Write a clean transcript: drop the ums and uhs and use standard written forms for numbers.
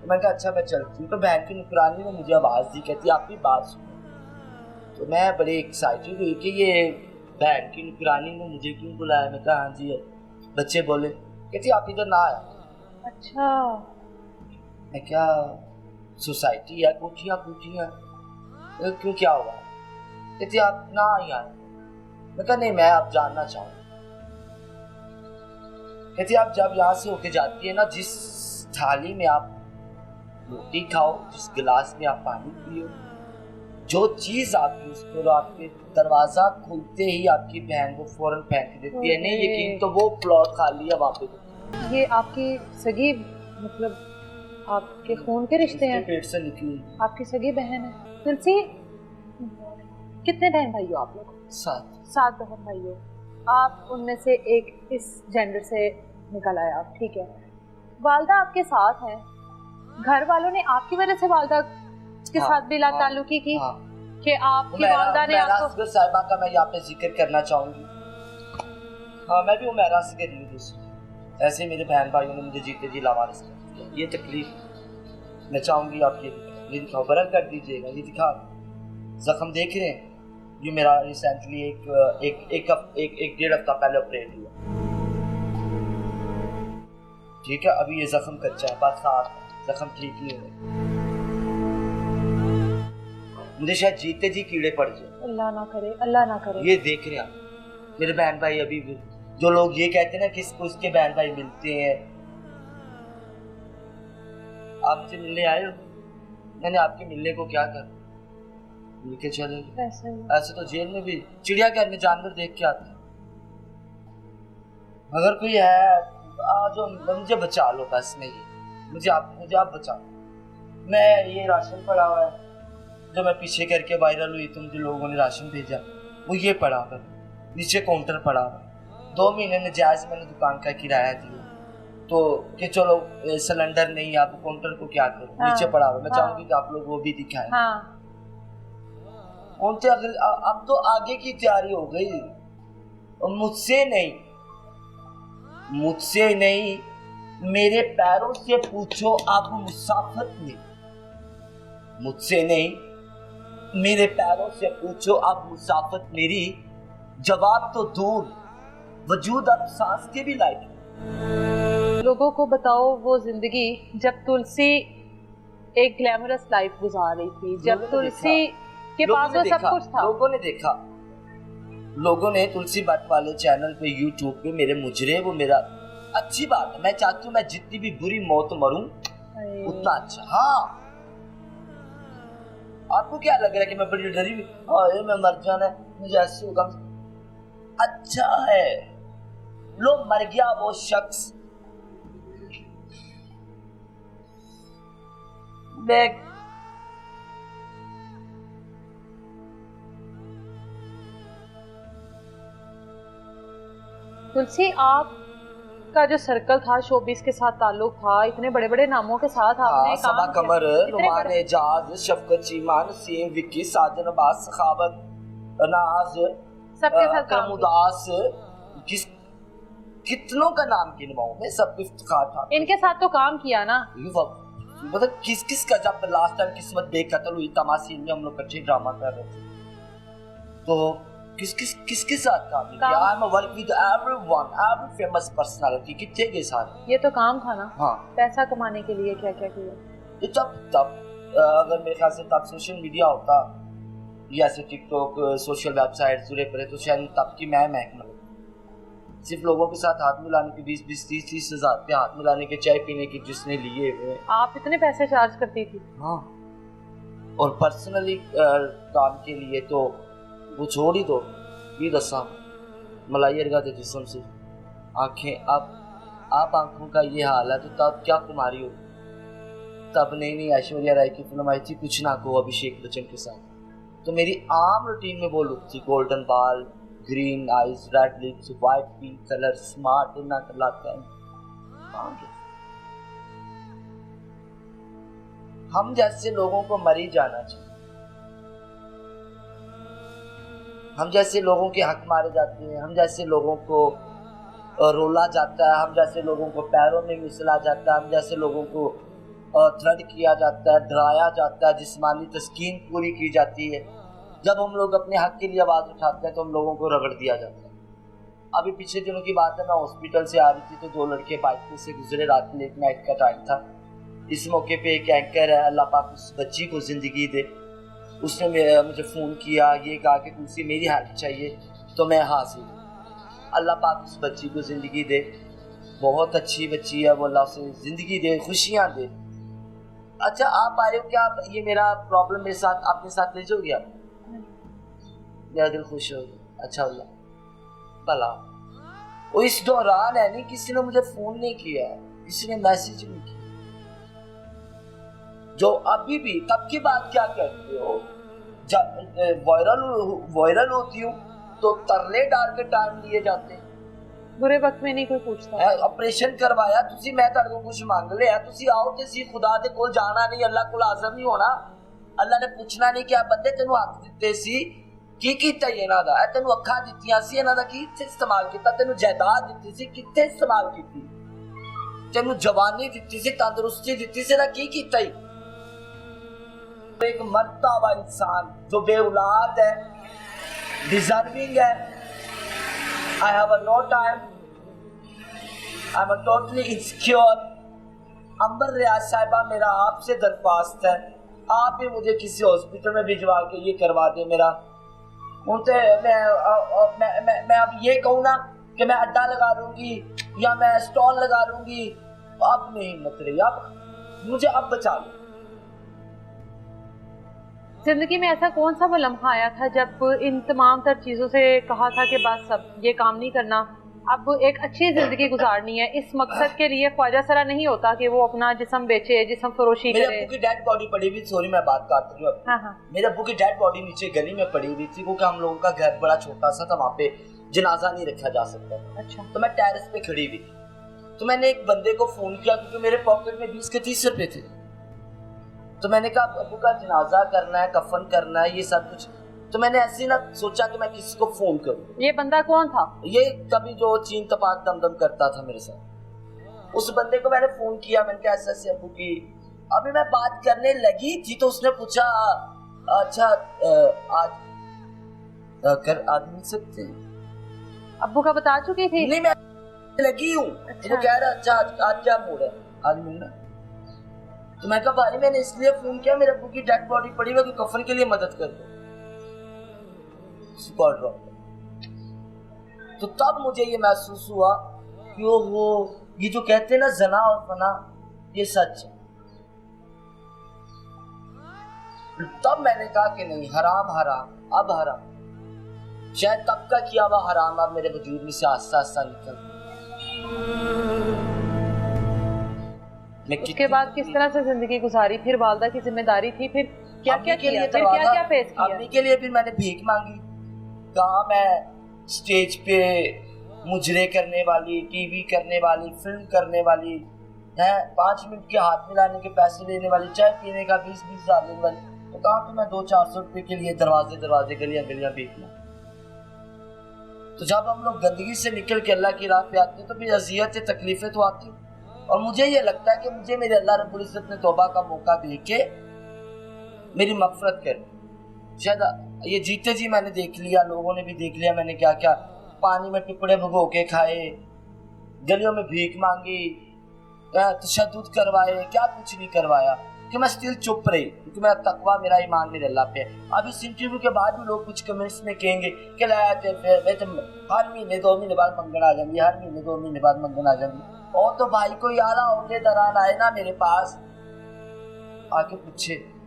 तो मैंने कहा अच्छा मैं चलती हूँ। तो बहन की नुकरानी ने मुझे आवाज़ दी, कहती आपकी बात सुनो। तो मैं बड़ी एक्साइटेड हुई कि ये बहन की नुकरानी ने मुझे क्यों बुलाया। मैं कहा हाँ जी। बच्चे बोले, कहती आप इधर ना आया। अच्छा। मैं क्या सोसाइटी है, कोठियाँ क्यों, क्या हुआ। कहती आप ना ही आए। मैं कहा नहीं, मैं आप जानना चाहूँ। कहती आप जब यहाँ से होके जाती है ना, जिस थाली में आप रोटी खाओ, जिस गिलास में आप पानी पियो, जो चीज आप यूज करो, आपके दरवाजा खुलते ही आपकी बहन वो फौरन फेंक देती है। नहीं यकीन तो वो प्लॉट खाली है वहाँ पे। ये आपकी सगी, मतलब आपके खून के रिश्ते हैं? पेट से निकली आपकी सगी बहन है। तुलसी, कितने बहन भाई हो आप लोग? 7 बहन भाई हो आप। उनमें से एक इस जेंडर से निकल आया आप, ठीक है। वालदा आपके साथ है, घर वालों ने आपकी वजह से वालदा के साथ भी ताल्लुकी की कि आपकी वालदा ने आपको। साहिबा का मैं यहाँ पे जिक्र करना चाहूंगी। हाँ, मैं भी उमैरा से गरीब हूँ। ऐसे मेरे बहन भाइयों ने मुझे जीते जी लावारिस कर दिया। ये तकलीफ मैं चाहूंगी आप ये दिखाओ, बरल कर दीजिएगा। ये दिखा, जख्म देख रहे हैं? ये मेरा रिसेंटली एक डेढ़ हफ्ता पहले ऑपरेट हुआ, ठीक है। अभी ये जख्म कच्चा है, बरसात, जख्म ठीक नहीं हुए। मुझे शायद जीते जी कीड़े पड़ जाए। अल्लाह ना करे, अल्लाह ना करे। ये देख रहे हैं मेरे बहन भाई। अभी भी जो लोग ये कहते हैं ना किसको उसके बहन भाई मिलते हैं, आप मुझे मिलने आए हो, मैंने आपके मिलने को क्या कर लेके चले। ऐसे तो जेल में भी चिड़ियाघर में जानवर देख के आते हैं। अगर कोई है जो मुझे बचा लो, बस में ये मुझे आप बचा लो। मैं ये राशन पड़ा हुआ है जो मैं पीछे करके वायरल हुई, तुम जो लोगों ने राशन भेजा, वो ये पड़ा हुआ, नीचे काउंटर पड़ा हुआ। 2 महीने में जायज मैंने दुकान का किराया दिया, तो कि चलो सिलेंडर नहीं, आप काउंटर को क्या करो, नीचे पड़ा हुआ। मैं चाहूंगी कि आप लोग वो भी दिखाएं। अब तो आगे की तैयारी हो गई। और मुझसे नहीं मेरे पैरों से पूछो आप मुसाफत में। मुझसे नहीं मेरे पैरों से पूछो अब मुसाफत मेरी, जवाब तो दूर वजूद अब सांस के भी लायक। लोगों को बताओ वो जिंदगी जब तुलसी एक ग्लैमरस लाइफ गुजार रही थी, जब तुलसी के पास वो सब कुछ था। लोगों ने तुलसी भट्ट वाले चैनल पे, यूट्यूब पे मेरे मुजरे, वो मेरा अच्छी बात है। मैं चाहती हूँ मैं जितनी भी बुरी मौत मरूं उतना अच्छा। हाँ, आपको क्या लग रहा है कि मैं बड़ी डरी हुई मैं मर जाना है, मुझे ऐसे होगा? अच्छा है, लो मर गया वो शख्स। तुलसी, आपका जो सर्कल था, शोबिस के साथ ताल्लुक था, इतने बड़े बड़े नामों के साथ आपने काम किया। कमर, नुमान एजाज, शफकत चीमा, नसीम, विक्की, साजन अब्बास, सखावत, नाज, सबके साथ काम उदास, कितनों का नाम गिनवाऊं मैं, सब इफ्तिखार था। इनके साथ तो काम किया ना, मतलब किस का जब लास्ट टाइम किस्मत बेकतल हुई तमासीन में, हम लोग कच्चे ड्रामा कर रहे थे, तो किसके साथ काम किया? I am work with everyone, every famous personality. कितने के साथ? ये तो काम था ना। हाँ, पैसा कमाने के लिए क्या क्या किया? ये तब अगर मेरे ख्याल से तब सोशल मीडिया होता, या ऐसे टिकटॉक, सोशल वेबसाइट जुड़े पड़े, तो शायद तब की मैं महकमा सिर्फ लोगों के साथ हाथ मिलाने के 20-20, 30-30 हज़ार पे हाथ मिलाने के, चाय पीने के जिसने लिए हुए। आप इतने पैसे चार्ज करती थी? हाँ, और पर्सनली काम के लिए तो वो छोड़ ही दो। ये दसा मलाई अर्गा थे जिस्म से आंखें, आप आंखों का ये हाल है, तो तब क्या कुमारी हो? तब नहीं ऐश्वर्या राय की फिल्म आई थी कुछ ना को अभिषेक बच्चन के साथ, तो मेरी आम रूटीन में वो लुक थी, गोल्डन बाल, green eyes, red lips, white pink colour, smart इतना लाता है। हम जैसे लोगों को मर ही जाना चाहिए। हम जैसे लोगों के हक मारे जाते हैं, हम जैसे लोगों को रोला जाता है, हम जैसे लोगों को पैरों में मिसला जाता है, हम जैसे लोगों को थ्रेड किया जाता है, डराया जाता है, जिस्मानी तस्कीन पूरी की जाती है। जब हम लोग अपने हक के लिए आवाज़ उठाते हैं तो हम लोगों को रगड़ दिया जाता है। अभी पिछले दिनों की बात है, मैं हॉस्पिटल से आ रही थी तो दो लड़के बाइक पे से गुजरे, रात लेट नाइट का टाइम था। इस मौके पे एक एंकर है, अल्लाह पाक उस बच्ची को ज़िंदगी दे, उसने मुझे फ़ोन किया, ये कहा कि तुमसे मेरी हेल्प चाहिए, तो मैं हाजिर। अल्लाह पाक उस बच्ची को ज़िंदगी दे, बहुत अच्छी बच्ची है वो, अल्लाह उसे ज़िंदगी दे, खुशियाँ दे। अच्छा आप आए हो क्या? आप ये मेरा प्रॉब्लम मेरे साथ अपने साथ ले जाओगे आप? मेरा दिल खुश हो गया। अच्छा अल्लाह भला। वो इस दौरान है नहीं, किसी ने मुझे फ़ोन नहीं किया, किसी ने मैसेज नहीं किया। जो अभी भी तब की बात क्या करते हो, जब वायरल होती हूँ तो तरले डाल के टाइम लिए जाते हैं। बुरे वक्त में नहीं कोई पूछता। ऑपरेशन करवाया तुसी, मैं तेरे को कुछ मांग लिया, तुसी आओ ते सी खुदा दे कोल जाना नहीं, अल्लाह कोल हाज़र नहीं होना। अल्लाह ने पूछना नहीं कि बंदे तेनू हक दिते सी की कीता इन्हां दा, तेनू अखां दित्तियां सी, इन्हां दा की इस्तेमाल कीता, तेनू जायदाद दित्ती सी कित्थे इस्तेमाल कीती, तेनू जवानी दित्ती सी, तंदुरुस्ती दित्ती सी, ना की कीता ही। एक मरता हुआ इंसान जो बे औलाद है, डिजर्विंग है, I have no time, I am totally insecure. Ambar Riyaz साहिबा, मेरा आपसे दरख्वास्त है, आप ही मुझे किसी हॉस्पिटल में भिजवा के ये करवा दे मेरा। उनसे मैं अब ये कहूँ ना कि मैं अड्डा लगा लूंगी या मैं स्टॉल लगा लूंगी, अब नहीं हिम्मत रही, अब मुझे अब बचा लो। जिंदगी में ऐसा कौन सा वो लम्हा आया था जब इन तमाम तर चीज़ों से कहा था कि बस अब ये काम नहीं करना, अब एक अच्छी जिंदगी गुजारनी है, इस मकसद के लिए ख्वाजा सरा नहीं होता कि वो अपना जिस्म बेचे, जिस्म फरोशी करे। मेरे अब्बू की डेड बॉडी पड़ी हुई, सॉरी मैं बात काट रही हूँ। हाँ। मेरे अब्बू की डेड बॉडी नीचे गली में पड़ी हुई थी, क्योंकि हम लोगों का घर बड़ा छोटा सा था, वहाँ पे जनाजा नहीं रखा जा सकता। अच्छा। तो मैं टेरेस पे खड़ी हुई थी, तो मैंने एक बंदे को फोन किया क्योंकि मेरे पॉकेट में 20 के 30 रुपए थे। तो मैंने कहा अब्बू का जनाजा करना है, कफन करना है, ये सब कुछ। तो मैंने ऐसे ना सोचा कि मैं किसी को फोन करूं। ये बंदा कौन था? ये कभी जो चीन तपाक दमदम करता था मेरे साथ, उस बंदे को मैंने फोन किया। मैंने कहा ऐसे अब्बू की, अभी मैं बात करने लगी थी तो उसने पूछा अच्छा आज मिल सकते हैं? अब्बू का बता चुकी थी? नहीं, मैं लगी हूँ। अच्छा। वो कह रहा अच्छा आज क्या मूड है, आज मिलना। तो मैं कहा भाई मैंने इसलिए फोन किया, मेरे अब्बू की डेड बॉडी पड़ी हुई, कफन के लिए मदद कर दो। तो तब मुझे ये महसूस हुआ कि वो ये जो कहते हैं ना जना और फना, ये सच है। तब मैंने कहा कि नहीं, हराम हराम अब हराम, शायद तब का किया हुआ हराम अब मेरे वजूद में से आस्ता आस्ता निकल। उसके बाद किस तरह से जिंदगी गुजारी? फिर वालदा की जिम्मेदारी थी, फिर क्या क्या किया, फिर क्या क्या फेस किया? अम्मी के लिए फिर मैंने भीख मांगी। कहा मैं स्टेज पे मुजरे करने वाली, टीवी करने वाली, फिल्म करने वाली है, 5 मिनट के हाथ मिलाने के पैसे लेने वाली, चाय पीने का 20-20 हज़ार लेने वाली। तो कहा कि मैं 200-400 रुपए के लिए दरवाजे गलियां भीख मांगी। तो जब हम लोग गंदगी से निकल के अल्लाह की राह पे आते हैं तो फिर अज़ियत तकलीफें तो आती। और मुझे ये लगता है कि मुझे मेरे अल्लाह रब्बुल इज़्ज़त ने तौबा का मौका दे के मेरी मग़फ़िरत कर। शायद ये जीते जी मैंने देख लिया, लोगों ने भी देख लिया मैंने क्या क्या पानी में टुकड़े भिगो के खाए, गलियों में भीख मांगी, तशद्दुद करवाए, क्या कुछ नहीं करवाया, कि मैं स्टिल चुप रही क्योंकि मेरा तकवा, मेरा ईमान मेरे अल्लाह पे है। अब इस इंटरव्यू के बाद भी लोग कुछ कमेंट्स में कहेंगे कि हर महीने 2 महीने बाद मंगन आ जाएंगे, हर महीने 2 महीने बाद मंगन आ जाएंगे। और तो भाई कोई आला होने दरान आए ना मेरे पास आके पूछे